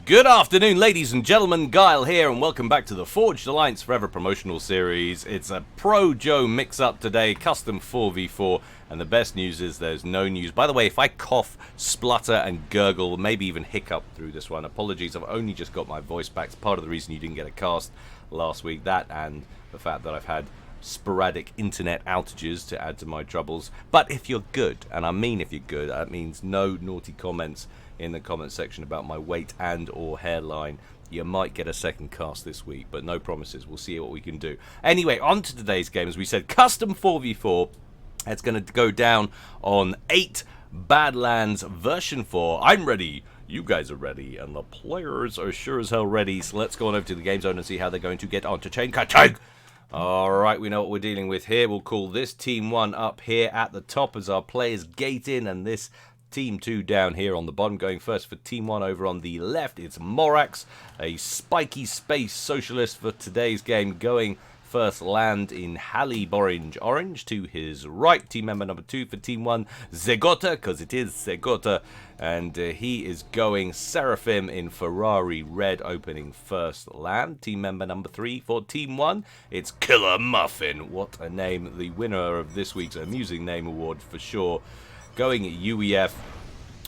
Good afternoon, ladies and gentlemen. Guile here, and welcome back to the Forged Alliance Forever promotional series. It's a Pro Joe mix-up today, custom 4v4, and the best news is there's no news. By the way, if I cough, splutter, and gurgle, maybe even hiccup through this one, apologies. I've only just got my voice back. It's part of the reason you didn't get a cast last week. That and the fact that I've had sporadic internet outages to add to my troubles. But if you're good, and I mean if you're good, that means no naughty comments in the comment section about my weight and or hairline, you might get a second cast this week, but no promises. We'll see what we can do. Anyway, on to today's game. As we said, custom 4v4. It's going to go down on 8 Badlands version 4. I'm ready. You guys are ready, and the players are sure as hell ready. So let's go on over to the game zone and see how they're going to get onto chain catching. Alright, we know what we're dealing with here. We'll call this Team 1 up here at the top as our players gate in, and this Team 2 down here on the bottom. Going first for Team 1 over on the left, it's Morax, a spiky space socialist for today's game, going first land in Halliborange Orange to his right. Team member number 2 for Team 1, Zegota, because it is Zegota, and he is going Seraphim in Ferrari Red, opening first land. Team member number 3 for Team 1, it's Killer Muffin. What a name, the winner of this week's Amusing Name Award for sure. Going UEF,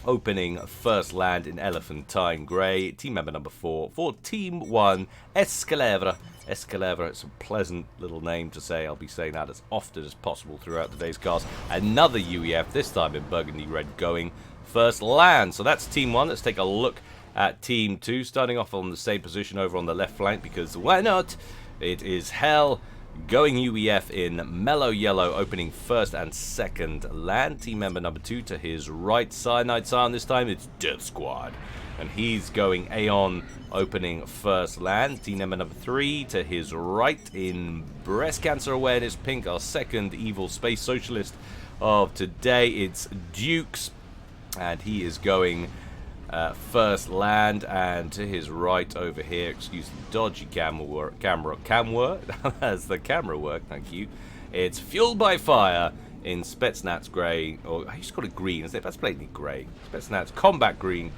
opening first land in Elephantine Grey. Team member number 4 for Team 1, Escalevra. Escalevra, it's a pleasant little name to say. I'll be saying that as often as possible throughout today's cast. Another UEF, this time in Burgundy Red, going first land. So that's Team 1. Let's take a look at Team 2, starting off on the same position over on the left flank, because why not? It is Hell, going UEF in Mellow Yellow, opening first and second land. Team member number 2 to his right. Cyanide Cyan, this time it's Death Squad, and he's going Aeon, opening first land. Team member number 3 to his right in Breast Cancer Awareness Pink, our second evil space socialist of today. It's Dukes, and he is going first land, and to his right over here, excuse the dodgy camera work, as the camera work, thank you, it's Fueled by Fire in Spetsnaz Grey, or I used to call it green, isn't it? That's blatantly grey. Spetsnaz Combat Green,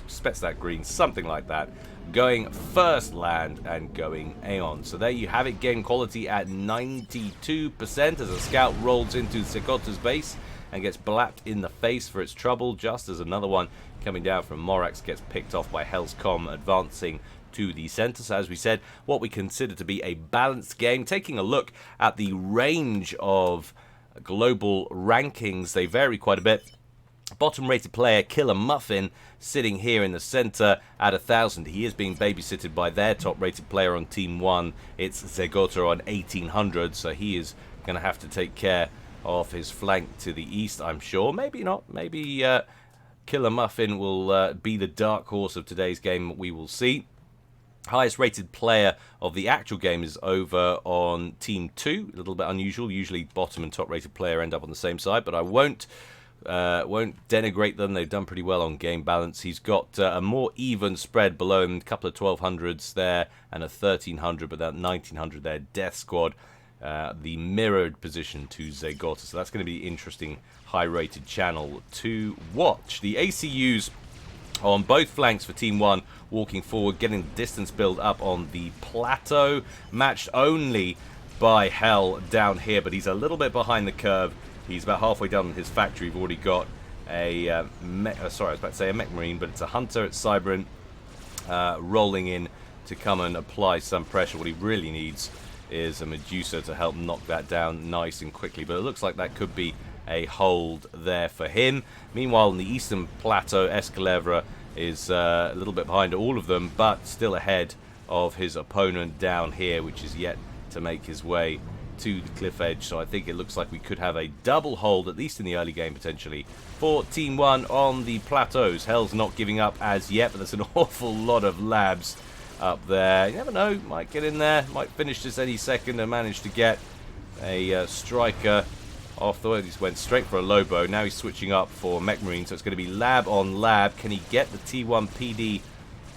Spetsnaz Green, something like that, going first land and going Aeon. So there you have it, game quality at 92% as a scout rolls into Segota's base and gets blapped in the face for its trouble, just as another one coming down from Morax gets picked off by Hellscom, advancing to the center. So as we said, what we consider to be a balanced game. Taking a look at the range of global rankings, they vary quite a bit. Bottom rated player Killer Muffin sitting here in the center at 1,000. He is being babysitted by their top rated player on Team 1. It's Zegota on 1,800, so he is going to have to take care of his flank to the east, I'm sure. Maybe not. Maybe Killer Muffin will be the dark horse of today's game. We will see. Highest rated player of the actual game is over on Team 2. A little bit unusual. Usually bottom and top rated player end up on the same side, but I won't denigrate them. They've done pretty well on game balance. He's got a more even spread below him, a couple of 1,200s there and a 1,300, but that 1,900 there. Death Squad, the mirrored position to Zegota. So that's going to be an interesting high-rated channel to watch. The ACUs on both flanks for Team 1 walking forward, getting the distance build up on the plateau, matched only by Hell down here, but he's a little bit behind the curve. He's about halfway done his factory. We've already got a sorry, I was about to say a mech marine, but it's a hunter. It's Cybran rolling in to come and apply some pressure. What he really needs is a Medusa to help knock that down nice and quickly, but it looks like that could be a hold there for him. Meanwhile, in the eastern plateau, Escalevra is a little bit behind all of them, but still ahead of his opponent down here, which is yet to make his way to the cliff edge. So I think it looks like we could have a double hold, at least in the early game potentially, for Team 1 on the plateaus. Hell's not giving up as yet, but there's an awful lot of labs up there. You never know, might get in there, might finish this any second and manage to get a striker off the way. He went straight for a Lobo. Now he's switching up for Mech Marine, so it's going to be lab on lab. Can he get the T1 PD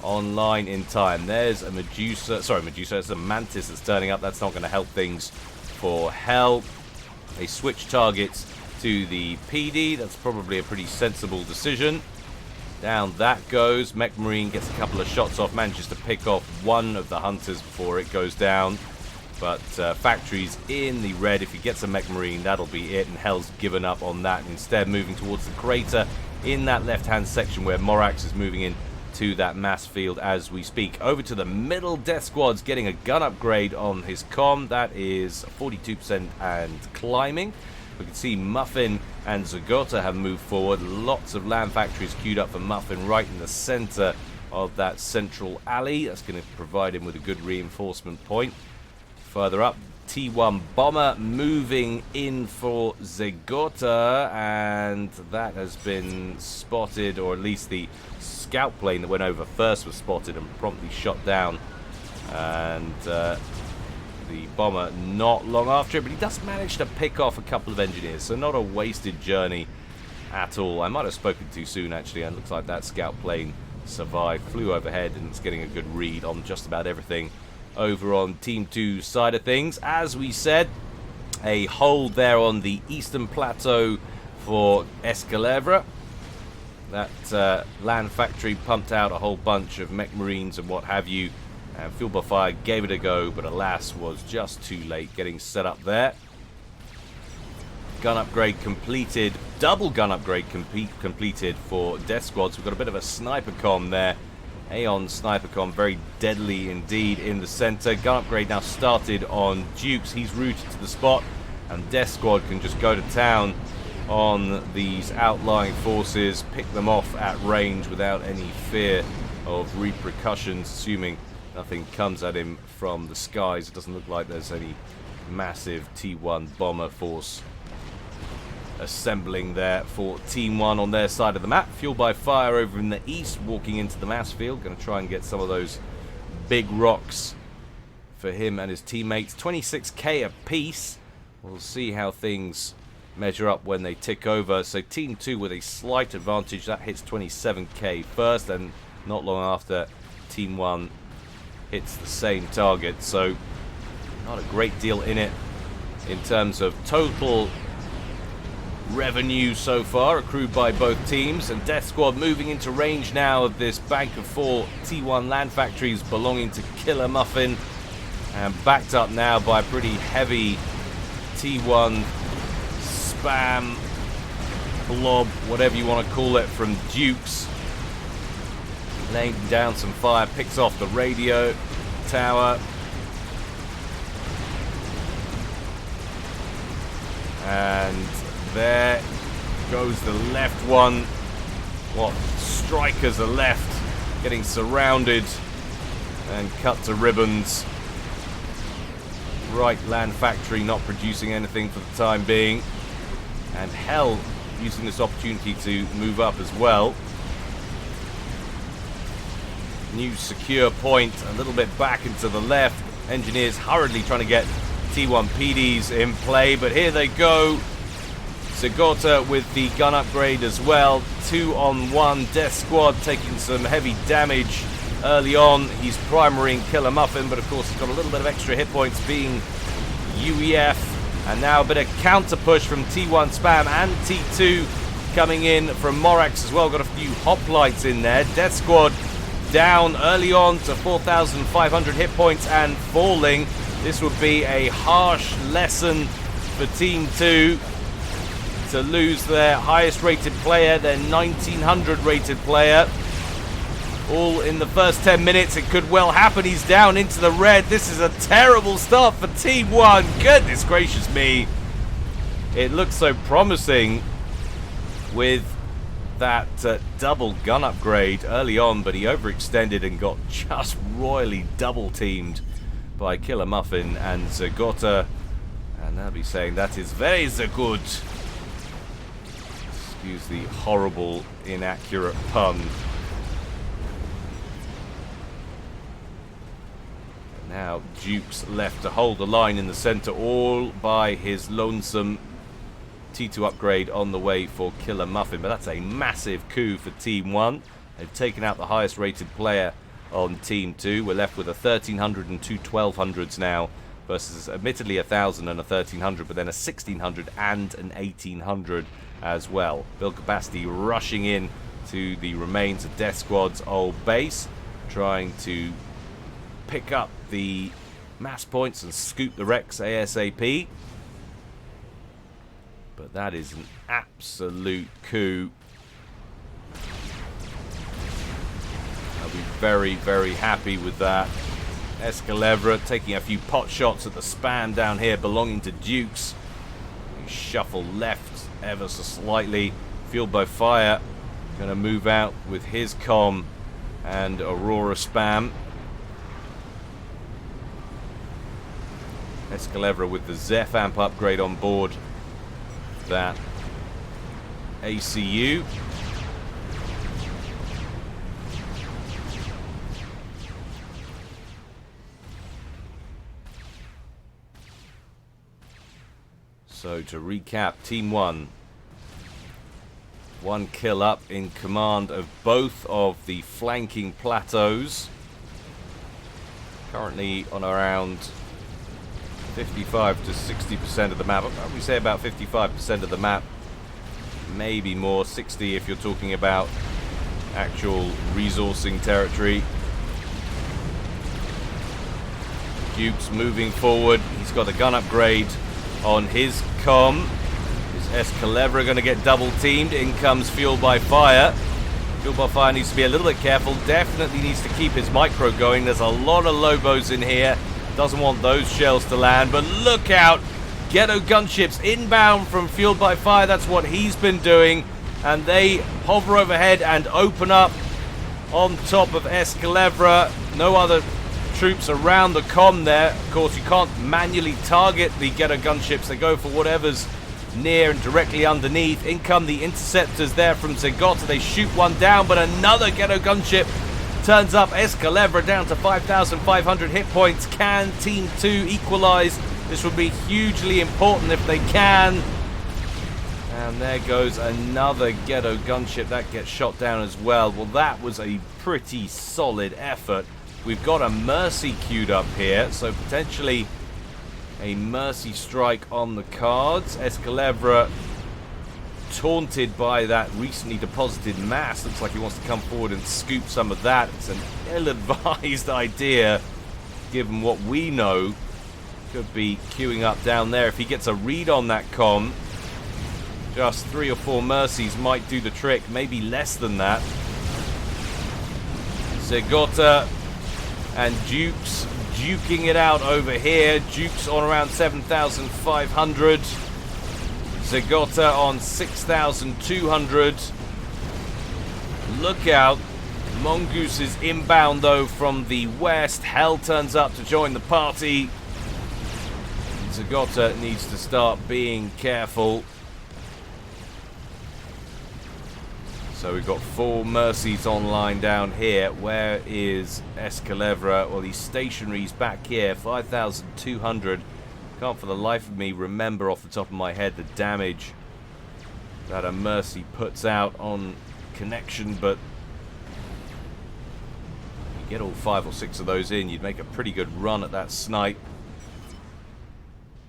online in time? There's a Medusa, it's a Mantis that's turning up. That's not going to help things for Hell. They switch targets to the PD. That's probably a pretty sensible decision. Down that goes. Mech Marine gets a couple of shots off, manages to pick off one of the hunters before it goes down. But Factory's in the red. If he gets a Mech Marine, that'll be it. And Hell's given up on that. Instead, moving towards the crater in that left-hand section where Morax is moving in to that mass field as we speak. Over to the middle. Death Squad's getting a gun upgrade on his comm. That is 42% and climbing. We can see Muffin and Zagota have moved forward. Lots of land factories queued up for Muffin right in the center of that central alley. That's going to provide him with a good reinforcement point. Further up, T1 Bomber moving in for Zagota, and that has been spotted, or at least the scout plane that went over first was spotted and promptly shot down. And the bomber not long after it, but he does manage to pick off a couple of engineers, so not a wasted journey at all. I might have spoken too soon, actually, and it looks like that scout plane survived, flew overhead, and it's getting a good read on just about everything over on Team 2's side of things. As we said, a hold there on the eastern plateau for Escalevra. That land factory pumped out a whole bunch of mech marines and what have you. And Fuel by Fire gave it a go, but alas, was just too late getting set up there. Gun upgrade completed. Double gun upgrade completed for Death Squad. So we've got a bit of a sniper comm there. Aeon sniper comm, very deadly indeed in the center. Gun upgrade now started on Dukes. He's routed to the spot, and Death Squad can just go to town on these outlying forces, pick them off at range without any fear of repercussions, assuming nothing comes at him from the skies. It doesn't look like there's any massive T1 bomber force assembling there for Team 1 on their side of the map. Fuel by Fire over in the east, walking into the mass field. Going to try and get some of those big rocks for him and his teammates. 26k apiece. We'll see how things measure up when they tick over. So Team 2 with a slight advantage. That hits 27k first, and not long after, Team 1 hits the same target. So not a great deal in it in terms of total revenue so far accrued by both teams. And Death Squad moving into range now of this bank of 4 T1 land factories belonging to Killer Muffin, and backed up now by a pretty heavy T1 spam blob, whatever you want to call it, from Dukes. Laying down some fire, picks off the radio tower. And there goes the left one. What strikers are left, getting surrounded and cut to ribbons. Right land factory not producing anything for the time being. And Hell using this opportunity to move up as well. New secure point a little bit back into the left. Engineers hurriedly trying to get T1 PDs in play, but here they go. Zagota with the gun upgrade as well. 2-on-1. Death Squad taking some heavy damage early on. He's primarying Killer Muffin, but of course he's got a little bit of extra hit points being UEF. And now a bit of counter push from T1 Spam and T2 coming in from Morax as well. Got a few hoplites in there. Death Squad down early on to 4,500 hit points and falling. This would be a harsh lesson for Team 2 to lose their highest rated player, their 1900 rated player. All in the first 10 minutes. It could well happen. He's down into the red. This is a terrible start for Team 1. Goodness gracious me. It looks so promising with that double gun upgrade early on, but he overextended and got just royally double teamed by Killer Muffin and Zagota. And they'll be saying that is very good. Excuse the horrible, inaccurate pun. And now Duke's left to hold the line in the center all by his lonesome. T2 upgrade on the way for Killer Muffin, but that's a massive coup for Team 1. They've taken out the highest rated player on Team 2. We're left with a 1300 and two 1200s now versus admittedly 1000 and a 1300, but then a 1600 and an 1800 as well. Build capacity rushing in to the remains of Death Squad's old base, trying to pick up the mass points and scoop the wrecks ASAP. But that is an absolute coup. I'll be very, very happy with that. Escalevra taking a few pot shots at the span down here belonging to Dukes. You shuffle left ever so slightly. Fueled by Fire going to move out with his comm and Aurora spam. Escalevra with the Zeph amp upgrade on board that ACU. So to recap, Team 1, 1 kill up in command of both of the flanking plateaus. Currently on around 55 to 60% of the map. We say about 55% of the map. Maybe more, 60 if you're talking about actual resourcing territory. Duke's moving forward. He's got a gun upgrade on his comm. Is Escalevra going to get double teamed? In comes Fueled by Fire. Fueled by Fire needs to be a little bit careful. Definitely needs to keep his micro going. There's a lot of Lobos in here. Doesn't want those shells to land. But look out! Ghetto gunships inbound from Fueled by Fire. That's what he's been doing. And they hover overhead and open up on top of Escalevra. No other troops around the comm there. Of course, you can't manually target the Ghetto gunships. They go for whatever's near and directly underneath. In come the interceptors there from Zegota. They shoot one down, but another Ghetto gunship turns up. Escalevra down to 5,500 hit points. Can Team 2 equalize? This would be hugely important if they can. And there goes another Ghetto gunship. That gets shot down as well. Well, that was a pretty solid effort. We've got a Mercy queued up here, so potentially a Mercy strike on the cards. Escalevra taunted by that recently deposited mass. Looks like he wants to come forward and scoop some of that. It's an ill-advised idea, given what we know could be queuing up down there. If he gets a read on that comm, just 3 or 4 Mercies might do the trick, maybe less than that. Zegota and Dukes duking it out over here. Dukes on around 7,500. Zegota on 6,200. Look out. Mongoose is inbound though from the west. Hell turns up to join the party. Zegota needs to start being careful. So we've got 4 Mercies online down here. Where is Escalevra? Well, he's stationary. He's back here. 5,200. Can't for the life of me remember off the top of my head the damage that a Mercy puts out on connection, but you get all 5 or 6 of those in, you'd make a pretty good run at that snipe.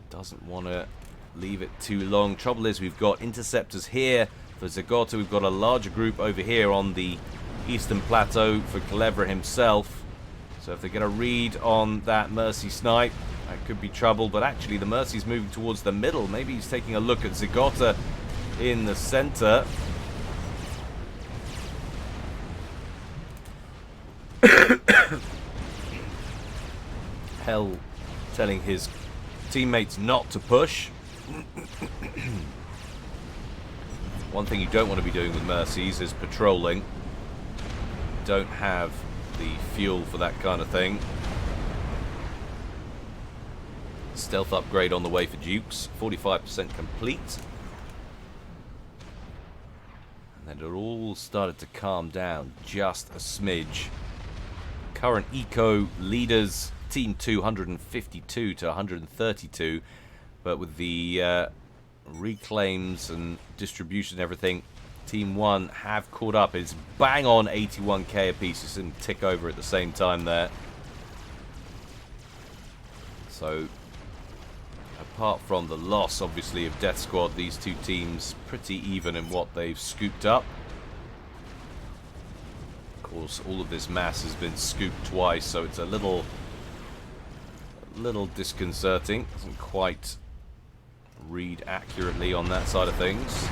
Doesn't want to leave it too long. Trouble is, we've got interceptors here for Zegota. We've got a larger group over here on the eastern plateau for Escalevra himself. So if they get a read on that Mercy snipe, that could be trouble. But actually, the Mercy's moving towards the middle. Maybe he's taking a look at Zegota in the center. Hell telling his teammates not to push. One thing you don't want to be doing with Mercies is patrolling. Don't have the fuel for that kind of thing. Stealth upgrade on the way for Dukes. 45% complete. And then it all started to calm down just a smidge. Current eco leaders, Team 2, 152 to 132. But with the reclaims and distribution and everything, Team 1 have caught up. It's bang on 81k apiece. It's in tick over at the same time there. So apart from the loss obviously of Death Squad, these two teams pretty even in what they've scooped up. Of course, all of this mass has been scooped twice, so it's a little disconcerting. Doesn't quite read accurately on that side of things.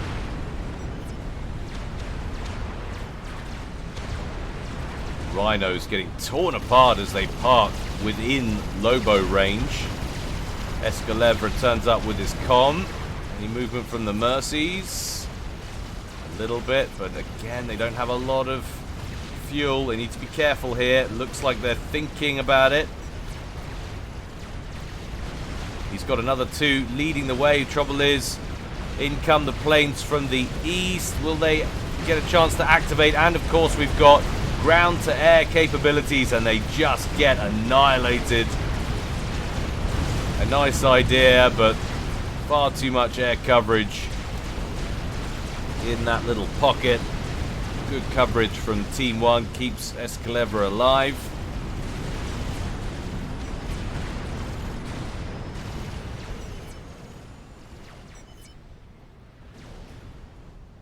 Rhinos getting torn apart as they park within Lobo range. Escalevra turns up with his comm. Any movement from the Mercies? A little bit, but again, they don't have a lot of fuel. They need to be careful here. Looks like they're thinking about it. He's got another two leading the way. Trouble is, in come the planes from the east. Will they get a chance to activate? And of course, we've got ground-to-air capabilities, and they just get annihilated. A nice idea, but far too much air coverage in that little pocket. Good coverage from Team 1 keeps Escalevra alive.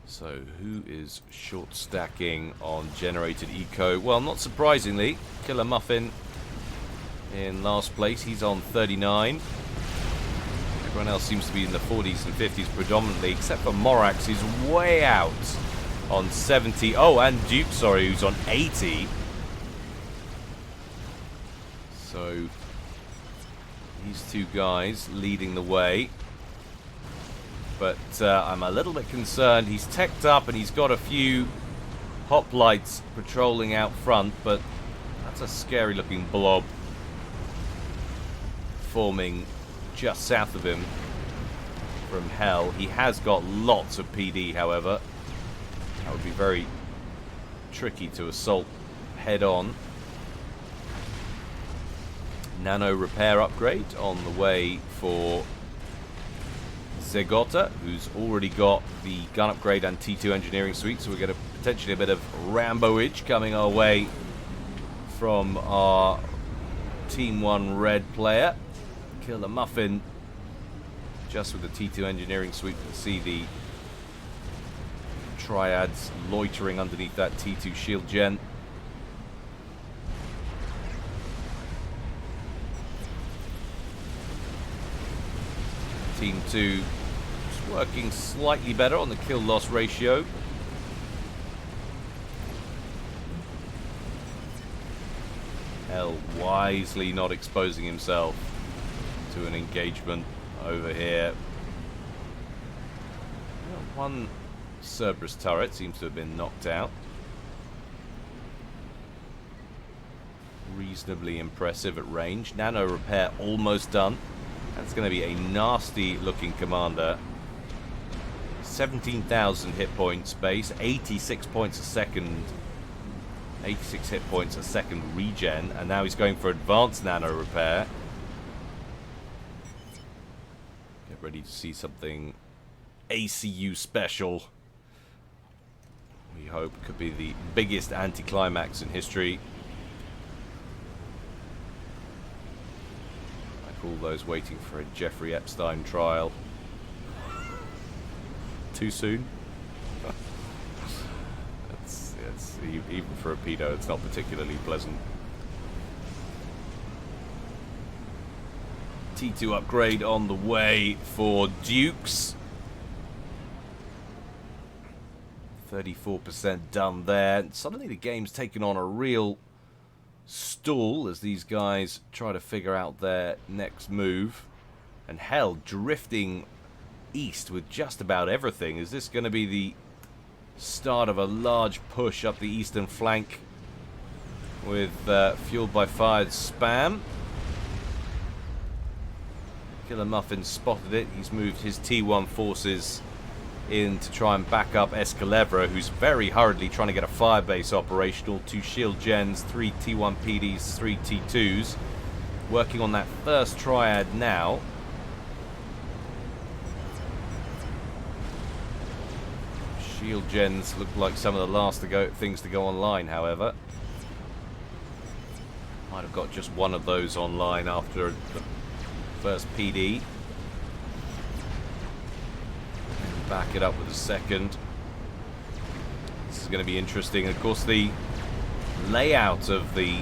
So who is short stacking on generated eco? Well, not surprisingly, Killer Muffin in last place. He's on 39. Everyone else seems to be in the 40s and 50s predominantly, except for Morax, who's way out on 70. Oh, and Duke, sorry, who's on 80. So these two guys leading the way. But I'm a little bit concerned. He's teched up and he's got a few hoplites patrolling out front, but that's a scary looking blob forming just south of him from hell. He has got lots of PD, however. That would be very tricky to assault head on. Nano repair upgrade on the way for Zegota, who's already got the gun upgrade and T2 engineering suite, so we're going to potentially a bit of Rambo-age coming our way from our Team 1 red player. Killer Muffin just with the T2 engineering suite. You can see the triads loitering underneath that T2 shield gen. Team 2 is working slightly better on the kill-loss ratio. Hell wisely not exposing himself to an engagement over here. Well, one Cerberus turret seems to have been knocked out. Reasonably impressive at range. Nano repair almost done. That's going to be a nasty looking commander. 17,000 hit points base, 86 points a second, 86 hit points a second regen, and now he's going for advanced nano repair. Get ready to see something ACU special. We hope could be the biggest anticlimax in history. All those waiting for a Jeffrey Epstein trial. Too soon? it's even for a pedo, it's not particularly pleasant. T2 upgrade on the way for Dukes. 34% done there. And suddenly the game's taken on a real stall as these guys try to figure out their next move. And hell, drifting east with just about everything. Is this going to be the start of a large push up the eastern flank with fueled by fired spam? Killer Muffin spotted it. He's moved his T1 forces in to try and back up Escalevra, who's very hurriedly trying to get a firebase operational. 2 shield gens, 3 T1 PDs, 3 T2s. Working on that first triad now. Shield gens look like some of the last things to go online, however. Might have got just one of those online after the first PD. Back it up with a second. This is going to be interesting. Of course, the layout of the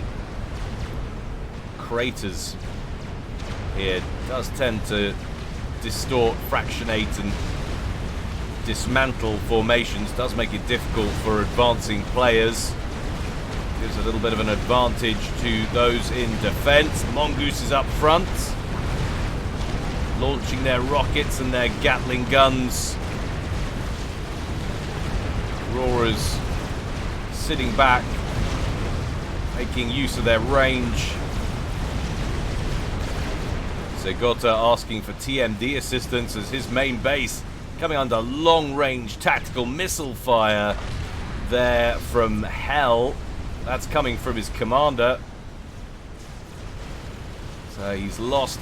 craters here does tend to distort, fractionate, and dismantle formations. Does make it difficult for advancing players. Gives a little bit of an advantage to those in defense. Mongoose is up front, launching their rockets and their Gatling guns. Auroras sitting back, making use of their range. Zegota asking for TMD assistance as his main base coming under long-range tactical missile fire there from Hell. That's coming from his commander. So he's lost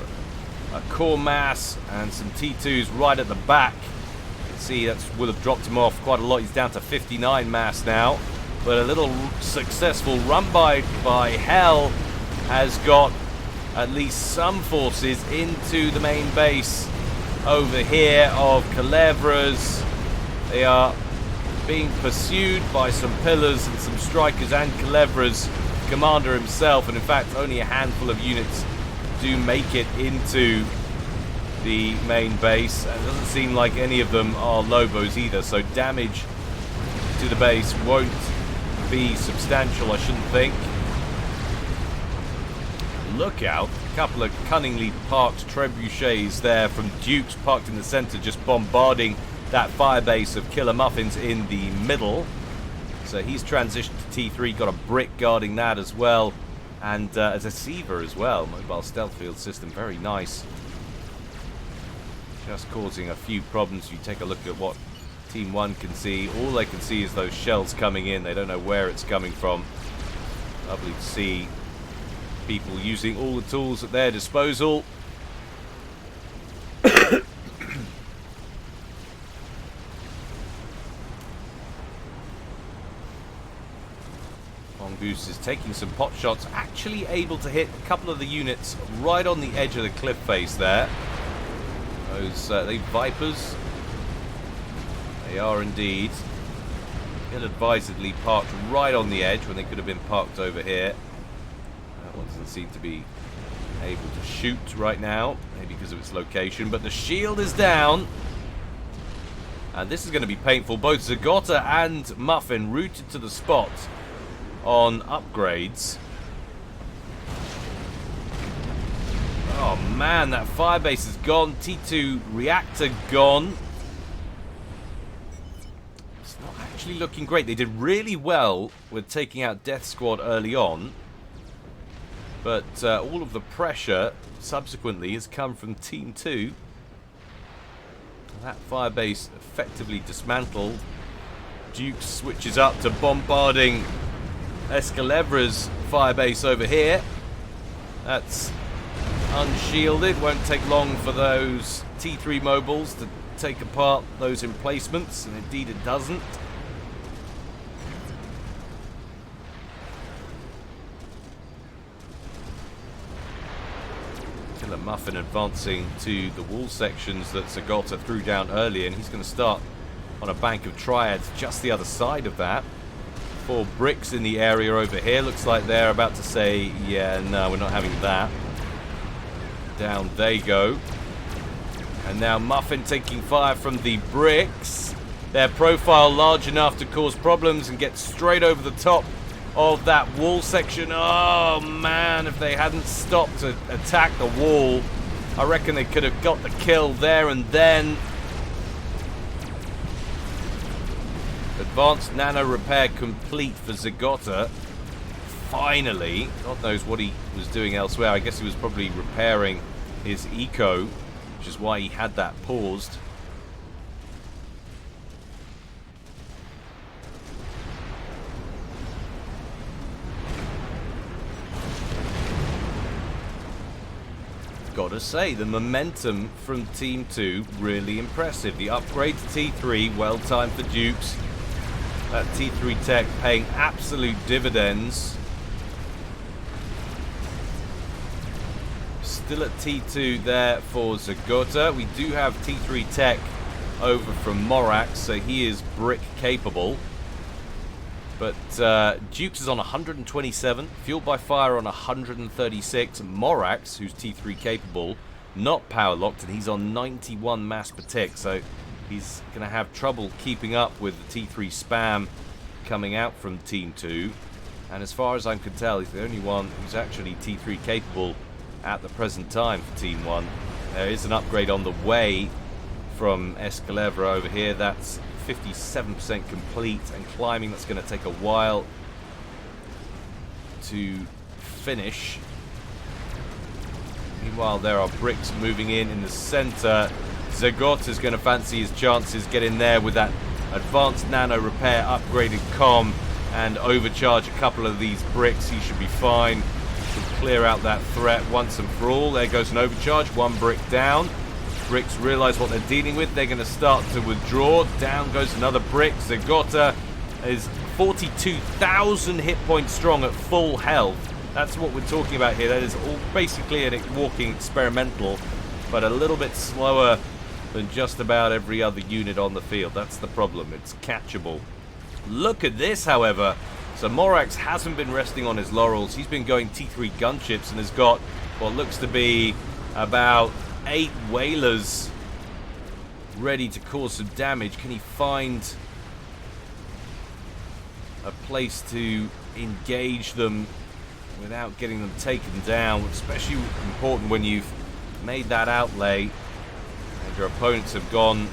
a core mass and some T2s right at the back. You can see that would have dropped him off quite a lot. He's down to 59 mass now. But a little successful run by Hell has got at least some forces into the main base over here of Culebras. They are being pursued by some pillars and some strikers and Culebras commander himself, and in fact only a handful of units do make it into the main base, and it doesn't seem like any of them are Lobos either, so damage to the base won't be substantial, I shouldn't think. Look out, a couple of cunningly parked trebuchets there from Dukes parked in the center, just bombarding that firebase of killer muffins in the middle. So he's transitioned to T3, got a brick guarding that as well, and a deceiver as well. Mobile stealth field system, very nice. Just causing a few problems. You take a look at what Team 1 can see. All they can see is those shells coming in. They don't know where it's coming from. Lovely to see people using all the tools at their disposal. Mongoose is taking some pot shots, actually able to hit a couple of the units right on the edge of the cliff face there. Those they Vipers, they are indeed ill-advisedly parked right on the edge when they could have been parked over here. That one doesn't seem to be able to shoot right now, maybe because of its location, but the shield is down. And this is going to be painful. Both Zegota and Muffin routed to the spot on upgrades. Oh man, that firebase is gone. T2 reactor gone. It's not actually looking great. They did really well with taking out Death Squad early on, but all of the pressure subsequently has come from Team 2. That firebase effectively dismantled. Duke switches up to bombarding Escalebra's firebase over here. That's unshielded. Won't take long for those T3 mobiles to take apart those emplacements, and indeed it doesn't. Killer Muffin advancing to the wall sections that Zegota threw down earlier, and he's going to start on a bank of triads just the other side of that. 4 bricks in the area over here. Looks like they're about to say, yeah, no, we're not having that. Down they go. And now Muffin taking fire from the bricks. Their profile large enough to cause problems and get straight over the top of that wall section. Oh man, if they hadn't stopped to attack the wall, I reckon they could have got the kill there and then. Advanced nano repair complete for Zegota. Finally. God knows what he was doing elsewhere. I guess he was probably repairing his eco, which is why he had that paused. Gotta say, the momentum from Team 2 really impressive. The upgrade to T3, well timed for Dukes. That T3 tech paying absolute dividends. Still at T2 there for Zegota. We do have T3 tech over from Morax, so he is brick capable. But Dukes is on 127, Fueled by Fire on 136, Morax, who's T3 capable, not power locked, and he's on 91 mass per tick, so he's going to have trouble keeping up with the T3 spam coming out from Team 2. And as far as I can tell, he's the only one who's actually T3 capable at the present time for Team 1. There is an upgrade on the way from Escalevra over here. That's 57% complete, and climbing, that's going to take a while to finish. Meanwhile, there are bricks moving in the center. Zagot is going to fancy his chances, get in there with that advanced nano repair, upgraded comm, and overcharge a couple of these bricks. He should be fine to clear out that threat once and for all. There goes an overcharge, one brick down. Bricks realize what they're dealing with. They're going to start to withdraw. Down goes another brick. Zagota is 42,000 hit points strong at full health. That's what we're talking about here. That is all basically a walking experimental, but a little bit slower than just about every other unit on the field. That's the problem. It's catchable. Look at this, however. So Morax hasn't been resting on his laurels. He's been going T3 gunships and has got what looks to be about 8 whalers ready to cause some damage. Can he find a place to engage them without getting them taken down? Especially important when you've made that outlay and your opponents have gone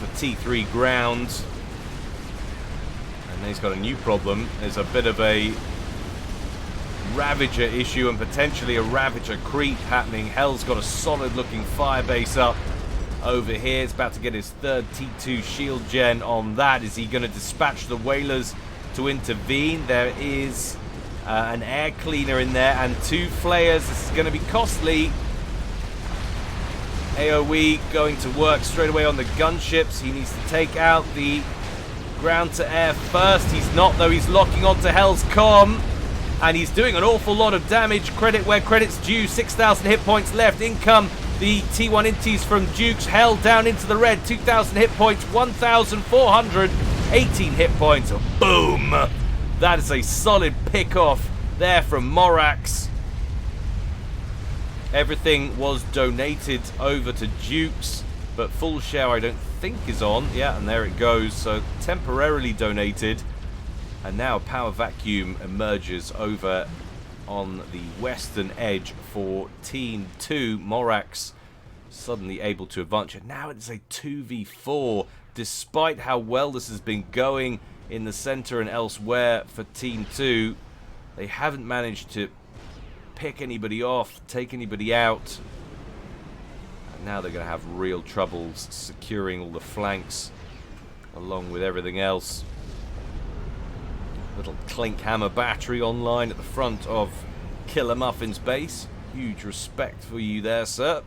for T3 ground. And he's got a new problem. There's a bit of a Ravager issue and potentially a Ravager creep happening. Hell's got a solid looking firebase up over here. It's about to get his third T2 shield gen on that. Is he going to dispatch the whalers to intervene? There is an air cleaner in there and 2 flayers. This is going to be costly. AoE going to work straight away on the gunships. He needs to take out the ground to air first. He's not, though. He's locking onto Hell's comm, and he's doing an awful lot of damage. Credit where credit's due. 6,000 hit points left. In come the T1 inties from Dukes. Hell down into the red. 2,000 hit points. 1,418 hit points. Boom! That is a solid pick off there from Morax. Everything was donated over to Dukes, but full share I don't think is on. Yeah, and there it goes. So temporarily donated, and now power vacuum emerges over on the western edge for Team 2. Morax suddenly able to advance, and now it's a 2v4 despite how well this has been going in the center and elsewhere for Team 2. They haven't managed to pick anybody off, take anybody out. And now they're going to have real troubles securing all the flanks along with everything else. Little Clink Hammer battery online at the front of Killer Muffin's base. Huge respect for you there, sir.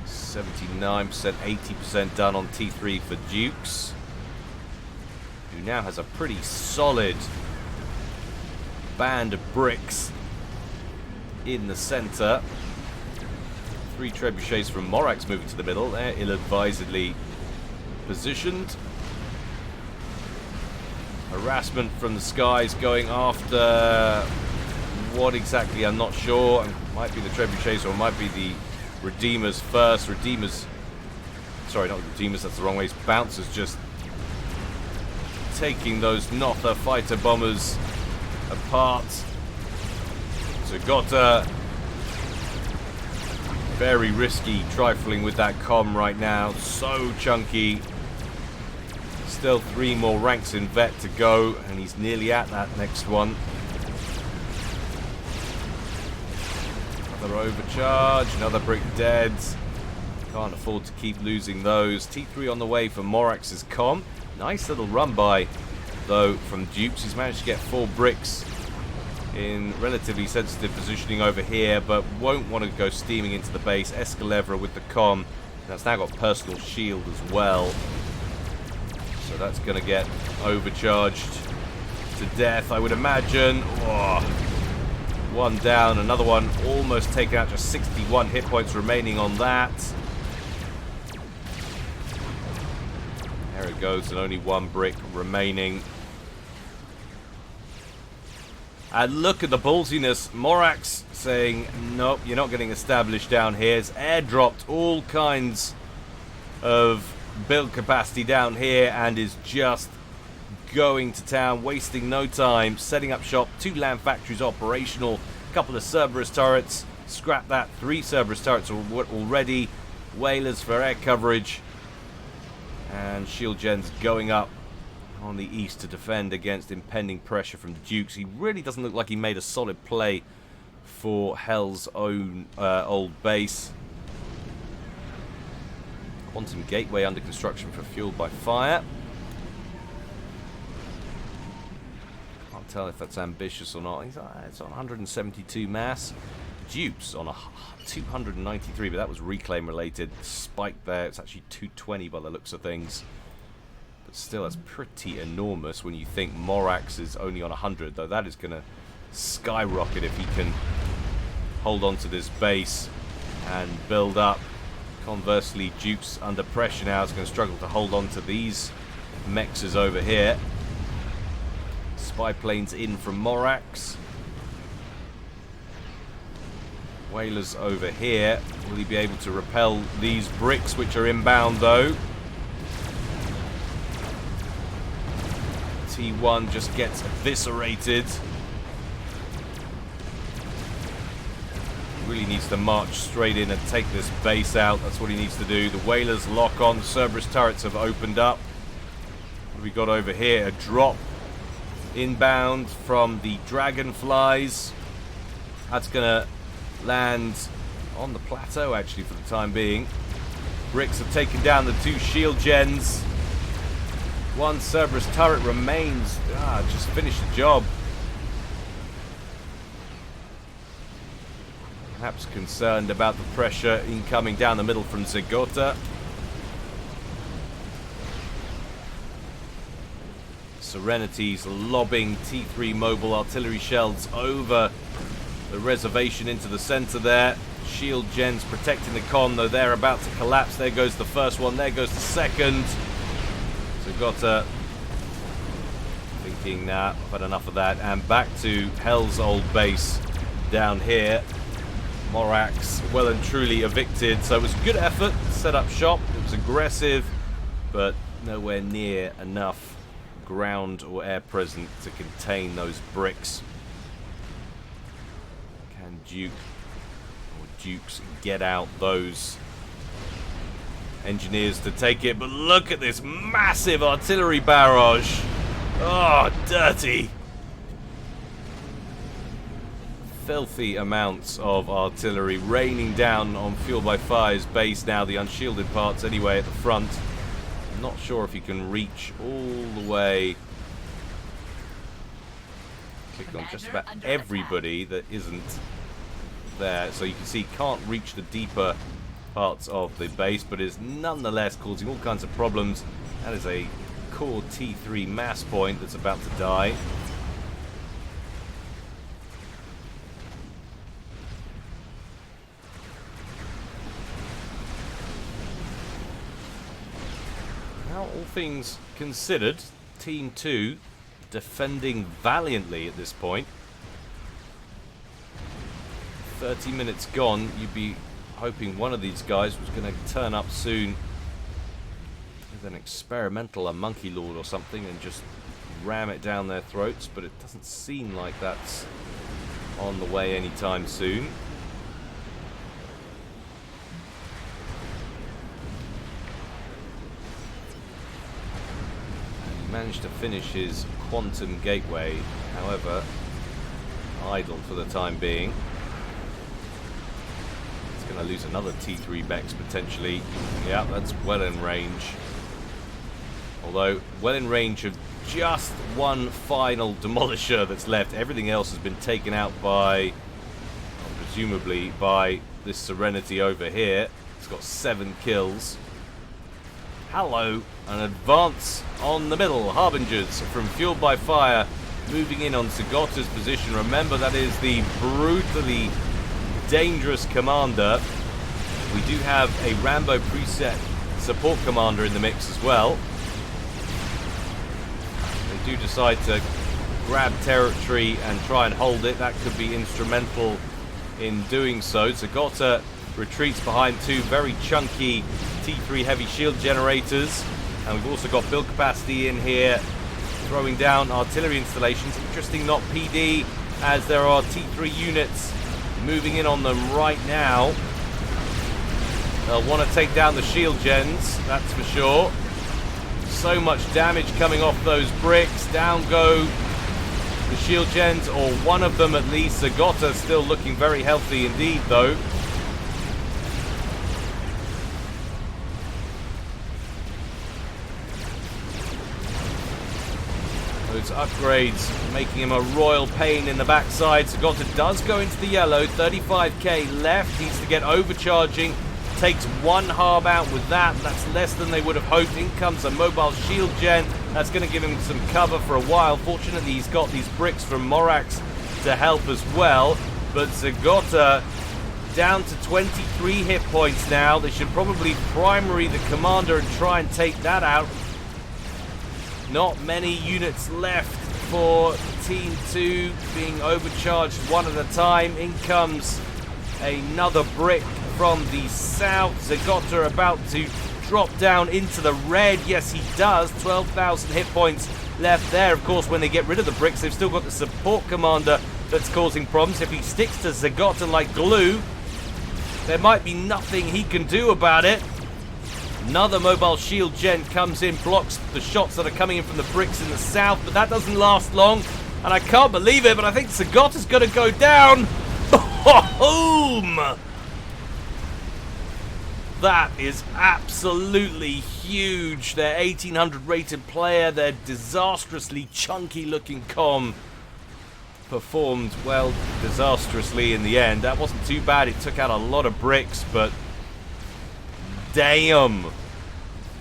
(79%, 80% done on T3 for Dukes, who now has a pretty solid band of bricks in the center. 3 trebuchets from Morax moving to the middle. They're ill-advisedly positioned. Harassment from the skies going after what exactly, I'm not sure. It might be the trebuchets or it might be the Redeemers first. Redeemers, sorry, not Redeemers, that's the wrong way. It's Bouncers just taking those Notha fighter bombers apart. Zagota, very risky, trifling with that comm right now. So chunky. Still 3 more ranks in vet to go, and he's nearly at that next one. Another overcharge, another brick dead. Can't afford to keep losing those. T3 on the way for Morax's comm. Nice little run by, though, from Dukes. He's managed to get 4 bricks in relatively sensitive positioning over here, but won't want to go steaming into the base. Escalevra with the comm. That's now got personal shield as well. So that's going to get overcharged to death, I would imagine. Oh. one down, another one almost taken out, just 61 hit points remaining on that. There it goes, and only one brick remaining. And look at the ballsiness. Morax saying, nope, you're not getting established down here. It's airdropped all kinds of build capacity down here and is just going to town, wasting no time, setting up shop. 2 land factories operational, a couple of Cerberus turrets. Scrap that, 3 Cerberus turrets already. Whalers for air coverage. And shield gens going up on the east to defend against impending pressure from the Dukes. He really doesn't look like he made a solid play for Hell's own old base. Quantum Gateway under construction for Fueled by Fire. Can't tell if that's ambitious or not. It's on 172 mass. Dukes on a 293, but that was reclaim related. Spike there. It's actually 220 by the looks of things. Still, that's pretty enormous when you think Morax is only on 100, though that is going to skyrocket if he can hold on to this base and build up. Conversely, Duke's under pressure now is going to struggle to hold on to these mexes over here. Spy planes in from Morax. Whalers over here. Will he be able to repel these bricks which are inbound, though? T1 just gets eviscerated. Really needs to march straight in and take this base out. That's what he needs to do. The Whalers lock on. The Cerberus turrets have opened up. What have we got over here? A drop inbound from the Dragonflies. That's going to land on the plateau, actually, for the time being. Bricks have taken down the 2 shield gens. 1 Cerberus turret remains. Just finished the job. Perhaps concerned about the pressure incoming down the middle from Zagota. Serenity's lobbing T3 mobile artillery shells over the reservation into the center there. Shield gens protecting the con, though they're about to collapse. There goes the first one. There goes the second. Zagota thinking, nah, I've had enough of that. And back to Hell's old base down here. Morax well and truly evicted. So it was a good effort to set up shop. It was aggressive, but nowhere near enough ground or air presence to contain those bricks. Can Duke or Dukes get out those engineers to take it? But look at this massive artillery barrage. Oh, dirty. Filthy amounts of artillery raining down on Fueled by Fire's base now, the unshielded parts anyway at the front. I'm not sure if you can reach all the way. Click on just about everybody that isn't there. So you can see can't reach the deeper parts of the base, but is nonetheless causing all kinds of problems. That is a core T3 mass point that's about to die. Now, all things considered, Team 2 defending valiantly at this point. 30 minutes gone, you'd be hoping one of these guys was going to turn up soon with an experimental, a monkey lord or something, and just ram it down their throats, but it doesn't seem like that's on the way anytime soon. Managed to finish his quantum gateway, however, idle for the time being. It's going to lose another T3 Bex potentially. Yeah, that's well in range. Although, well in range of just one final demolisher that's left. Everything else has been taken out by, presumably, by this Serenity over here. It's got 7 kills. Hello, an advance on the middle. Harbingers from Fueled by Fire moving in on Zagota's position. Remember, that is the brutally dangerous commander. We do have a Rambo preset support commander in the mix as well. They do decide to grab territory and try and hold it. That could be instrumental in doing so. Zagota retreats behind two very chunky T3 heavy shield generators. And we've also got build capacity in here, throwing down artillery installations. Interesting, not PD, as there are T3 units moving in on them right now. They'll want to take down the shield gens, that's for sure. So much damage coming off those bricks. Down go the shield gens, or one of them at least. Zagota still looking very healthy indeed, though. Those upgrades making him a royal pain in the backside. Zagota does go into the yellow. 35k left. Needs to get overcharging. Takes one harb out with that. That's less than they would have hoped. In comes a mobile shield gen. That's going to give him some cover for a while. Fortunately, he's got these bricks from Morax to help as well. But Zagota down to 23 hit points now. They should probably primary the commander and try and take that out. Not many units left for Team 2, being overcharged one at a time. In comes another brick from the south. Zagota about to drop down into the red. Yes, he does. 12,000 hit points left there. Of course, when they get rid of the bricks, they've still got the support commander that's causing problems. If he sticks to Zagota like glue, there might be nothing he can do about it. Another mobile shield gen comes in, blocks the shots that are coming in from the bricks in the south, but that doesn't last long. And I can't believe it, but I think Zagota's going to go down. Boom! That is absolutely huge. Their 1800 rated player, their disastrously chunky looking comm, performed, well, disastrously in the end. That wasn't too bad. It took out a lot of bricks, but damn,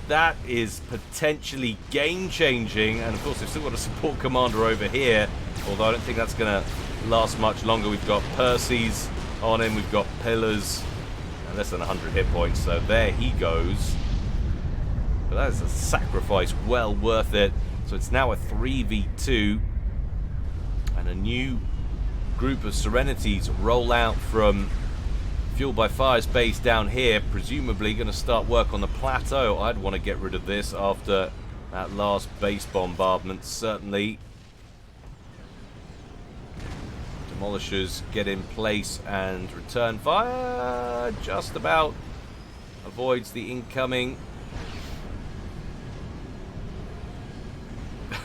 that is potentially game-changing. And of course, they've still got a support commander over here, although I don't think that's going to last much longer. We've got Percy's on him, we've got Pillars, and less than 100 hit points, so there he goes. But that is a sacrifice well worth it. So it's now a 3v2, and a new group of Serenities roll out from Fueled by Fire's base down here, presumably going to start work on the plateau. I'd want to get rid of this after that last base bombardment, certainly. Demolishers get in place and return fire. Just about avoids the incoming. A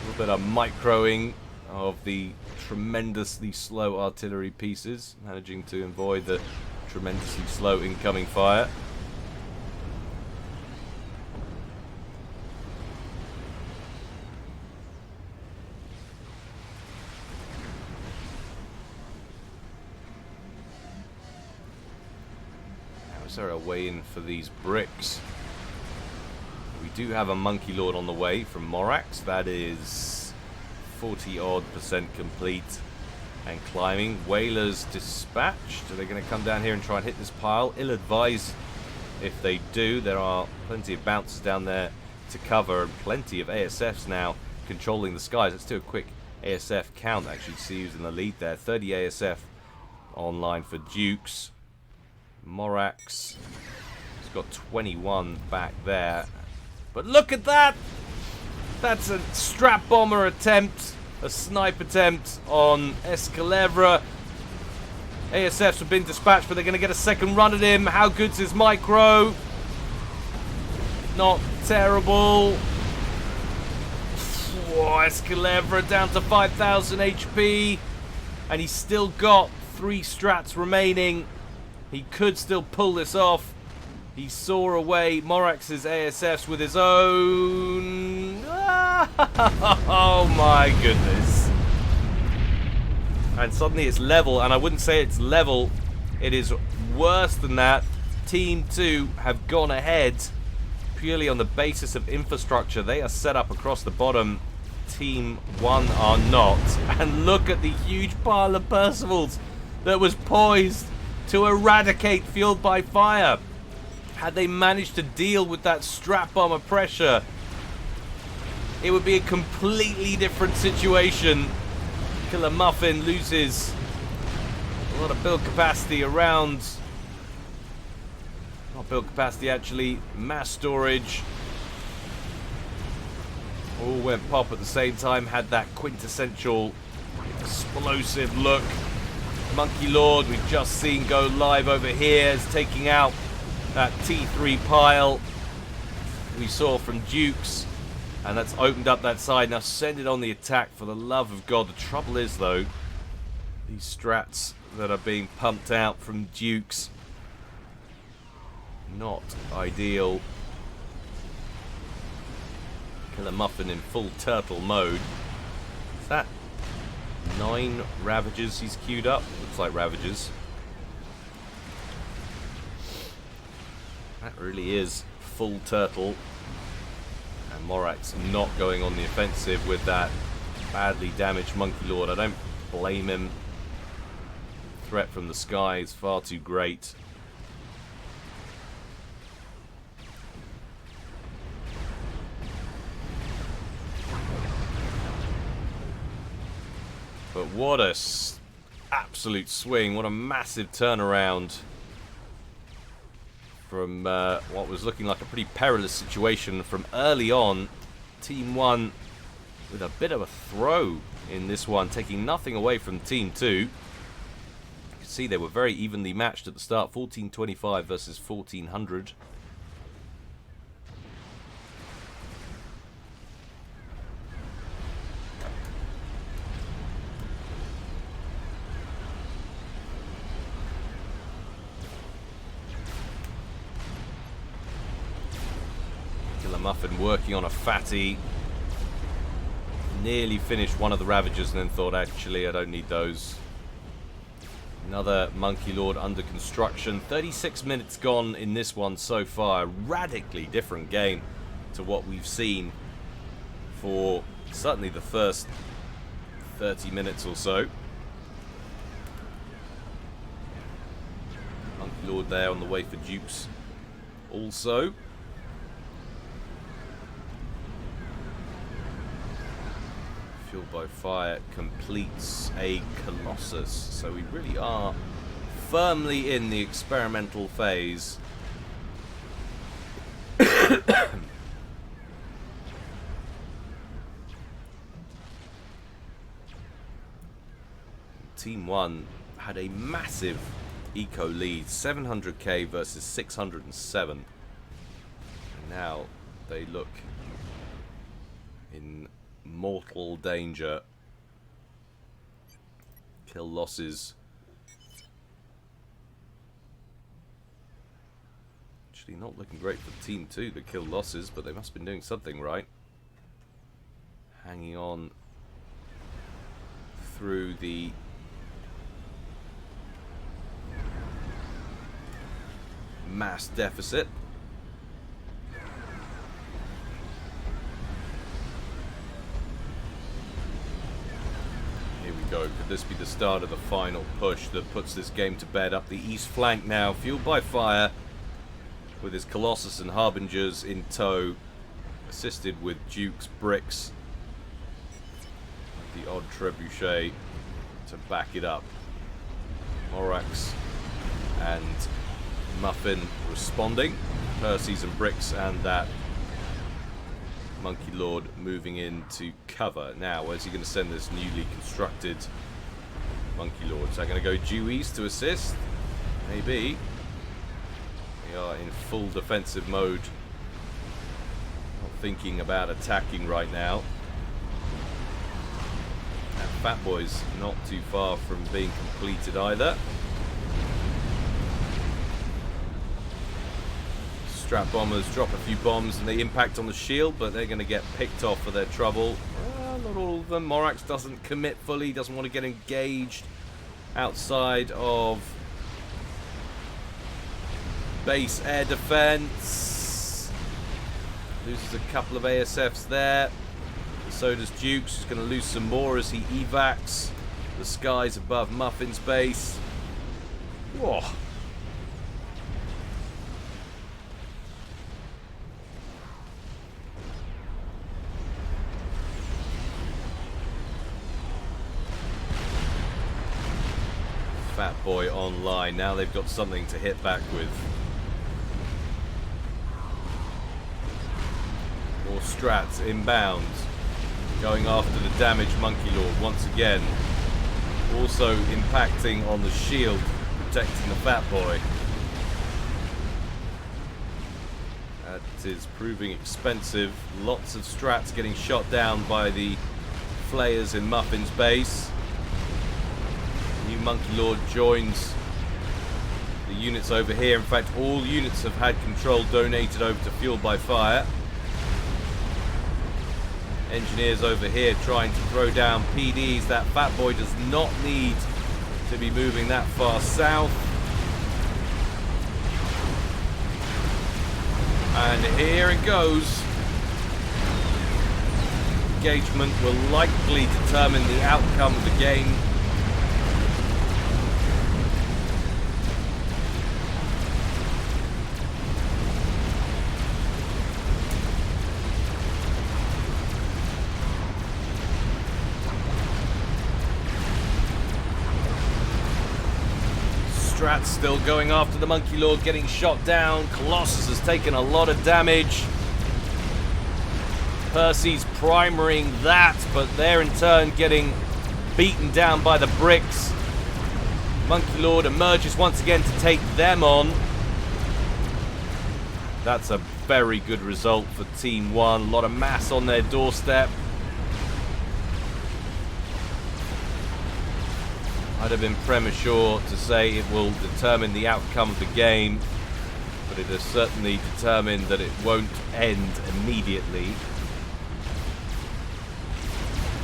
little bit of microing of the tremendously slow artillery pieces, managing to avoid the tremendously slow incoming fire. Now, is there a way in for these bricks? We do have a Monkey Lord on the way from Morax. That is 40-odd% complete and climbing. Whalers dispatched. Are they going to come down here and try and hit this pile? Ill-advised if they do. There are plenty of bounces down there to cover and plenty of ASFs now controlling the skies. Let's do a quick ASF count, actually, to see who's in the lead there. 30 ASF online for Dukes. Morax has got 21 back there. But look at that! That's a strap bomber attempt, a snipe attempt on Escalevra. ASFs have been dispatched, but they're going to get a second run at him. How good's his micro? Not terrible. Whoa, Escalevra down to 5,000 HP. And he's still got 3 strats remaining. He could still pull this off. He saw away Morax's ASFs with his own. Oh my goodness. And suddenly it's level, and I wouldn't say it's level. It is worse than that. Team 2 have gone ahead purely on the basis of infrastructure. They are set up across the bottom Team 1 are not. And look at the huge pile of Percivals that was poised to eradicate Fueled by Fire. Had they managed to deal with that strap bomber pressure, it would be a completely different situation. Killer Muffin loses a lot of build capacity around. Not build capacity, actually. Mass storage. All went pop at the same time. Had that quintessential explosive look. Monkey Lord, we've just seen go live over here, is taking out that T3 pile we saw from Dukes. And that's opened up that side. Now send it on the attack, for the love of God. The trouble is, though, these strats that are being pumped out from Dukes, not ideal. Killer Muffin in full turtle mode. Is that 9 Ravagers he's queued up? Looks like Ravagers. That really is full turtle. And Morax not going on the offensive with that badly damaged Monkey Lord. I don't blame him. Threat from the sky is far too great. But what a absolute swing. What a massive turnaround from what was looking like a pretty perilous situation from early on. Team 1 with a bit of a throw in this one, taking nothing away from Team 2. You can see they were very evenly matched at the start. 1425 versus 1400. Muffin working on a fatty. Nearly finished one of the Ravagers and then thought, actually, I don't need those. Another Monkey Lord under construction. 36 minutes gone in this one so far. A radically different game to what we've seen for certainly the first 30 minutes or so. Monkey Lord there on the way for Dukes also. Fueled by Fire completes a Colossus, so we really are firmly in the experimental phase. Team 1 had a massive eco lead, 700k versus 607, and now they look in mortal danger. Kill losses actually not looking great for Team 2, the kill losses, but they must have been doing something right. Hanging on through the mass deficit. Go. Could this be the start of the final push that puts this game to bed? Up the east flank now, Fueled by Fire with his Colossus and Harbingers in tow, assisted with Duke's bricks, the odd trebuchet to back it up. Morax and Muffin responding, Percy's and bricks, and that Monkey Lord moving into cover. Now, where's he going to send this newly constructed Monkey Lord? Is that going to go due east to assist? Maybe. We are in full defensive mode. Not thinking about attacking right now. That Fat Boy's not too far from being completed either. Strap bombers drop a few bombs and they impact on the shield, but they're going to get picked off for their trouble. Not all of them. Morax doesn't commit fully, doesn't want to get engaged outside of base air defense. Loses a couple of ASFs there. The So does Dukes, who's going to lose some more as he evacs the skies above Muffin's base. Whoa. Fat Boy online. Now they've got something to hit back with. More strats inbound. Going after the damaged Monkey Lord once again. Also impacting on the shield, protecting the Fat Boy. That is proving expensive. Lots of strats getting shot down by the flayers in Muffin's base. New Monkey Lord joins the units over here. In fact, all units have had control donated over to Fueled by Fire. Engineers over here trying to throw down PDs. That Fat Boy does not need to be moving that far south. And here it goes. Engagement will likely determine the outcome of the game. Strat's still going after the Monkey Lord, getting shot down. Colossus has taken a lot of damage. Percy's primarying that, but they're in turn getting beaten down by the bricks. Monkey Lord emerges once again to take them on. That's a very good result for Team 1. A lot of mass on their doorstep. I'd have been premature to say it will determine the outcome of the game, but it has certainly determined that it won't end immediately.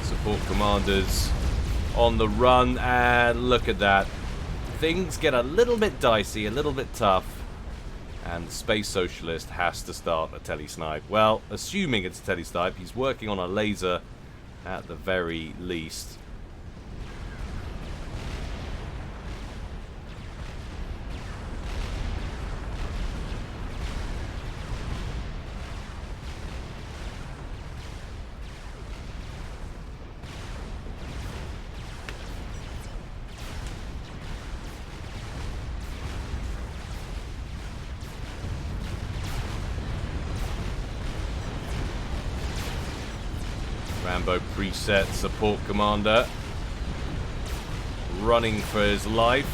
Support commanders on the run, and look at that. Things get a little bit dicey, a little bit tough, and the Space Socialist has to start a telesnipe. Well, assuming it's a telesnipe, he's working on a laser at the very least. Rambo preset support commander running for his life,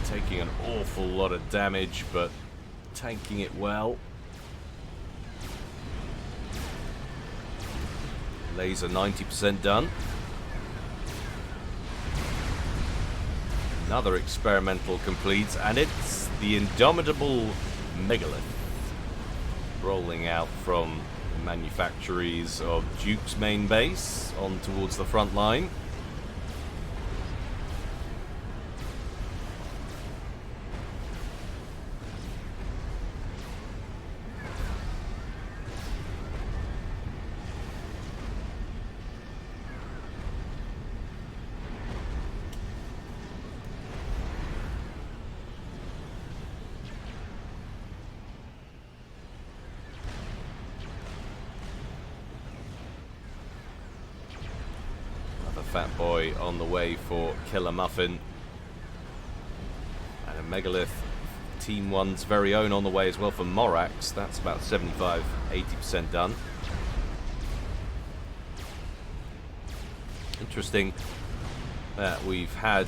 taking an awful lot of damage but tanking it well. Laser 90% done. Another experimental complete, and it's the indomitable Megalith rolling out from manufactories of Duke's main base on towards the front line. Fat Boy on the way for Killer Muffin. And a Megalith, Team 1's very own, on the way as well for Morax. That's about 75-80% done. Interesting that we've had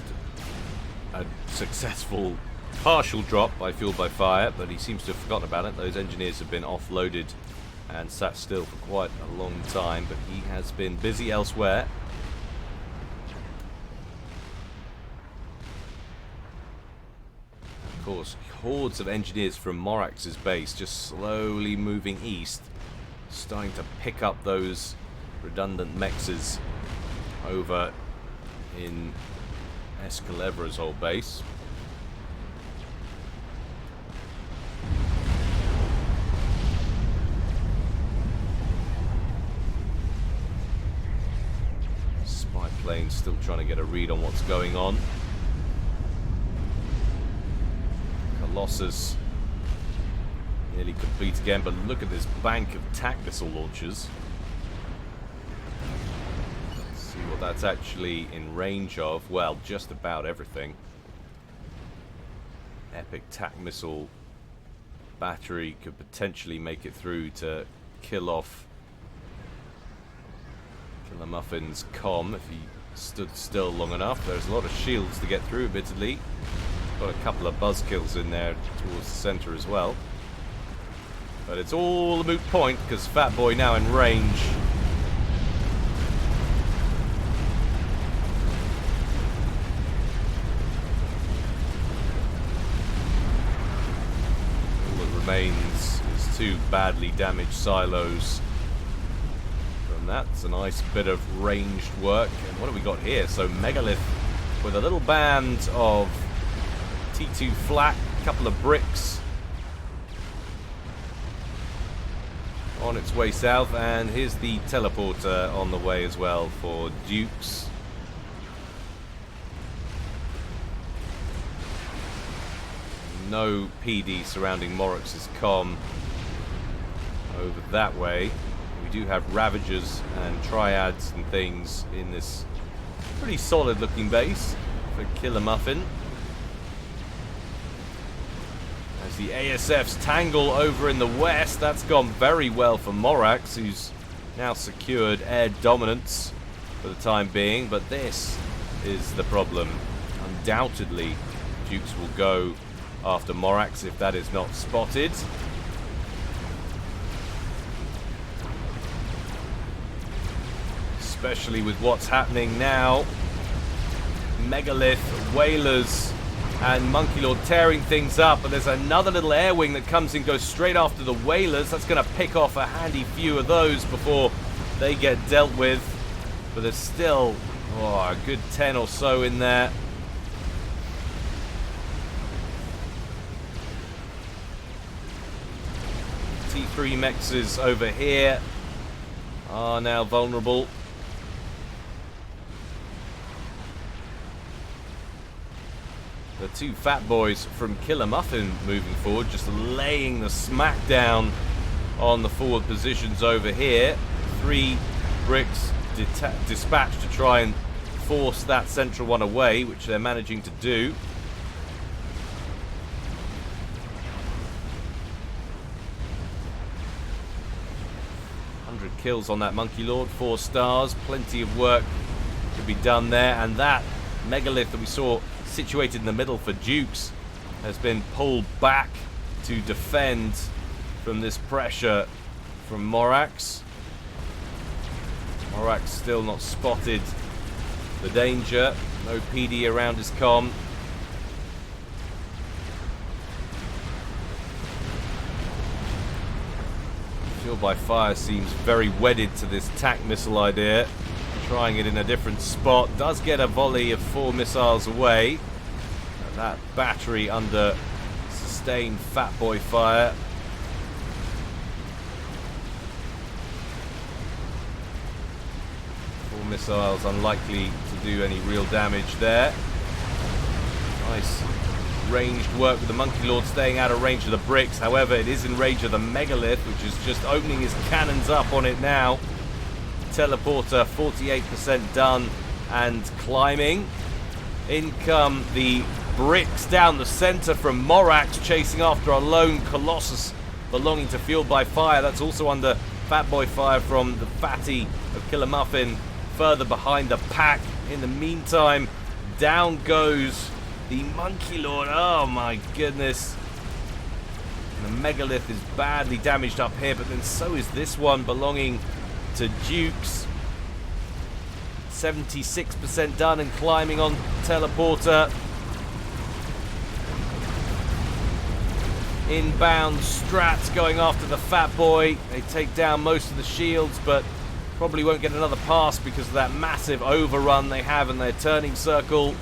a successful partial drop by Fueled by Fire, but he seems to have forgotten about it. Those engineers have been offloaded and sat still for quite a long time, but he has been busy elsewhere. Of course, hordes of engineers from Morax's base just slowly moving east, starting to pick up those redundant mexes over in Escalevra's old base. Plane's still trying to get a read on what's going on. Colossus nearly complete again, but look at this bank of TAC missile launchers. Let's see what that's actually in range of. Well, just about everything. Epic TAC missile battery could potentially make it through to kill off Killer Muffin's comm if he stood still long enough. There's a lot of shields to get through, admittedly. Got a couple of buzz kills in there towards the center as well. But it's all a moot point because Fat Boy now in range. All that remains is two badly damaged silos. And that's a nice bit of ranged work. And what have we got here? So Megalith with a little band of T2 flak, a couple of bricks on its way south, and here's the teleporter on the way as well for Dukes. No PD surrounding Morax's comm over that way. We do have Ravagers and Triads and things in this pretty solid looking base for Killer Muffin. As the ASFs tangle over in the west, that's gone very well for Morax, who's now secured air dominance for the time being. But this is the problem. Undoubtedly, Dukes will go after Morax if that is not spotted. Especially with what's happening now. Megalith, Whalers, and Monkey Lord tearing things up, but there's another little air wing that comes in, goes straight after the Whalers. That's going to pick off a handy few of those before they get dealt with. But there's still a good 10 or so in there. T3 mexes over here are now vulnerable. The two Fat Boys from Killer Muffin moving forward, just laying the smackdown on the forward positions over here. 3 bricks dispatched to try and force that central one away, which they're managing to do. Kills on that Monkey Lord, 4 stars, plenty of work to be done there, and that Megalith that we saw situated in the middle for Dukes has been pulled back to defend from this pressure from Morax. Morax still not spotted the danger, no PD around his comm. Fuel by Fire seems very wedded to this TAC missile idea. Trying it in a different spot. Does get a volley of 4 missiles away. And that battery under sustained Fat Boy fire. Four missiles unlikely to do any real damage there. Nice ranged work with the Monkey Lord staying out of range of the bricks. However, it is in range of the Megalith, which is just opening his cannons up on it now. Teleporter 48% done and climbing. In come the bricks down the center from Morax, chasing after a lone Colossus belonging to Fueled by Fire. That's also under Fat Boy fire from the Fatty of Killer Muffin, further behind the pack. In the meantime, down goes the Monkey Lord. Oh my goodness. And the Megalith is badly damaged up here, but then so is this one belonging to Dukes. 76% done and climbing on teleporter. Inbound strats going after the Fat Boy. They take down most of the shields, but probably won't get another pass because of that massive overrun they have in their turning circle.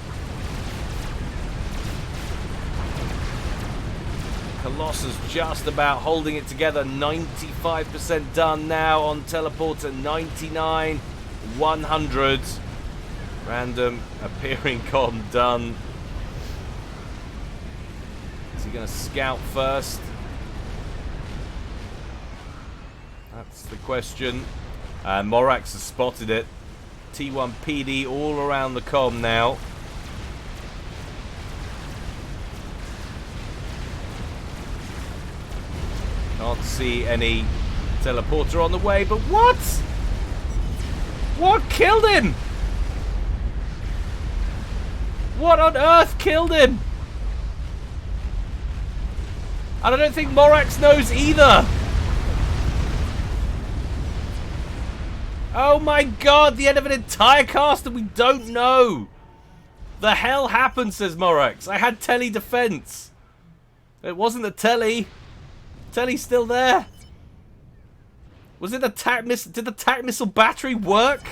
Colossus just about holding it together. 95% done now on teleporter. 99, 100. Random appearing com done. Is he going to scout first? That's the question. And Morax has spotted it. T1 PD all around the com now. Can't see any teleporter on the way, but what? What killed him? What on earth killed him? And I don't think Morax knows either. Oh my god, the end of an entire cast and we don't know. The hell happened, says Morax. I had tele defense. It wasn't the telly. Telly's still there. Was it the tac missile? Did the tac missile battery work?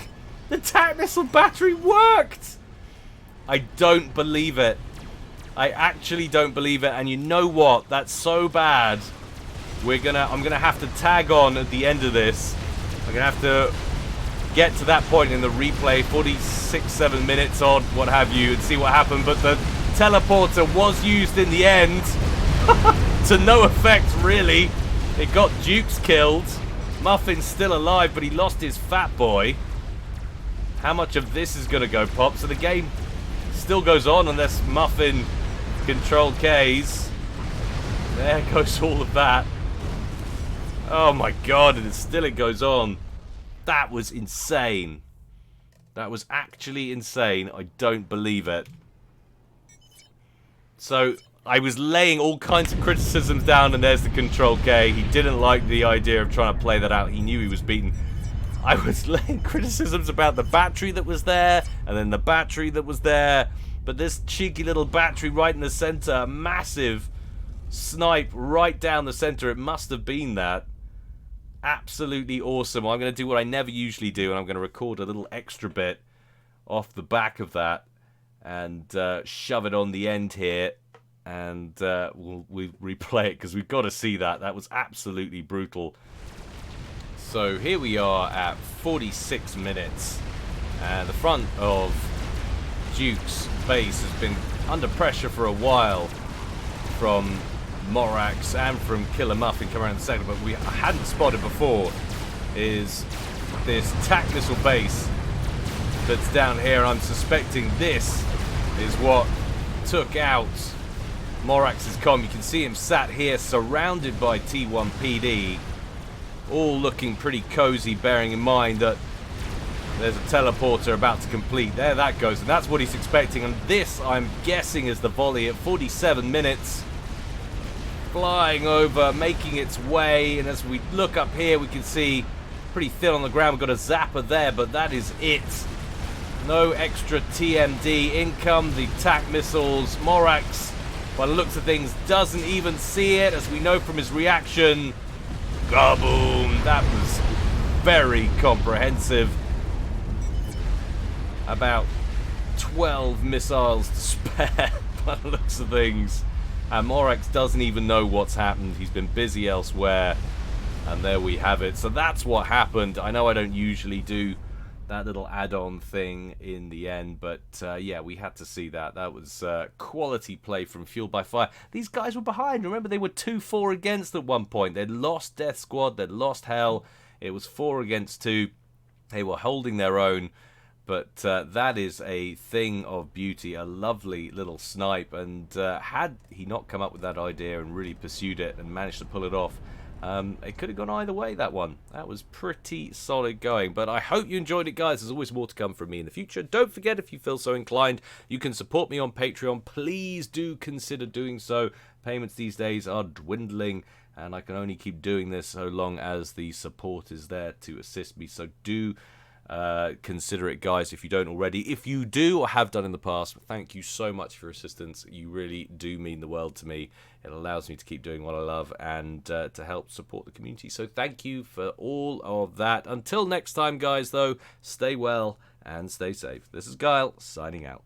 The tac missile battery worked! I don't believe it. I actually don't believe it. And you know what? That's so bad. I'm gonna have to tag on at the end of this. I'm gonna have to get to that point in the replay, 46, 7 minutes odd, what have you, and see what happened. But the teleporter was used in the end. To no effect, really. It got Dukes killed. Muffin's still alive, but he lost his fat boy. How much of this is going to go pop? So the game still goes on unless Muffin control Ks. There goes all of that. Oh my god, and still it goes on. That was insane. That was actually insane. I don't believe it. So I was laying all kinds of criticisms down, and there's the control K. He didn't like the idea of trying to play that out. He knew he was beaten. I was laying criticisms about the battery that was there, and then the battery that was there. But this cheeky little battery right in the center, a massive snipe right down the center. It must have been that. Absolutely awesome. I'm going to do what I never usually do, and I'm going to record a little extra bit off the back of that and shove it on the end here. And we'll replay it because we've got to see that. That was absolutely brutal. So here we are at 46 minutes. And the front of Duke's base has been under pressure for a while from Morax and from Killer Muffin coming around in a second. But we hadn't spotted before is this tac missile base that's down here. I'm suspecting this is what took out Morax's comm. You can see him sat here surrounded by T1 PD, all looking pretty cozy, bearing in mind that there's a teleporter about to complete. There that goes, and that's what he's expecting. And this, I'm guessing, is the volley at 47 minutes. Flying over, making its way, and as we look up here, we can see pretty thin on the ground. We've got a zapper there, but that is it. No extra TMD. In come the tac missiles. Morax, by the looks of things, doesn't even see it, as we know from his reaction. Kaboom! That was very comprehensive. About 12 missiles to spare, by the looks of things. And Morax doesn't even know what's happened. He's been busy elsewhere. And there we have it. So that's what happened. I know I don't usually do that little add-on thing in the end, but yeah, we had to see that. That was quality play from Fueled by Fire. These guys were behind. Remember, they were 2-4 against at one point. They'd lost Death Squad, they'd lost Hell. It was 4 against 2. They were holding their own, but that is a thing of beauty, a lovely little snipe. And had he not come up with that idea and really pursued it and managed to pull it off, it could have gone either way, that one. That was pretty solid going. But I hope you enjoyed it, guys. There's always more to come from me in the future. Don't forget, if you feel so inclined, you can support me on Patreon. Please do consider doing so. Payments these days are dwindling, and I can only keep doing this so long as the support is there to assist me. So do consider it, guys, if you don't already. If you do or have done in the past, thank you so much for your assistance. You really do mean the world to me. It allows me to keep doing what I love and to help support the community. So thank you for all of that. Until next time, guys, though, stay well and stay safe. This is Guile, signing out.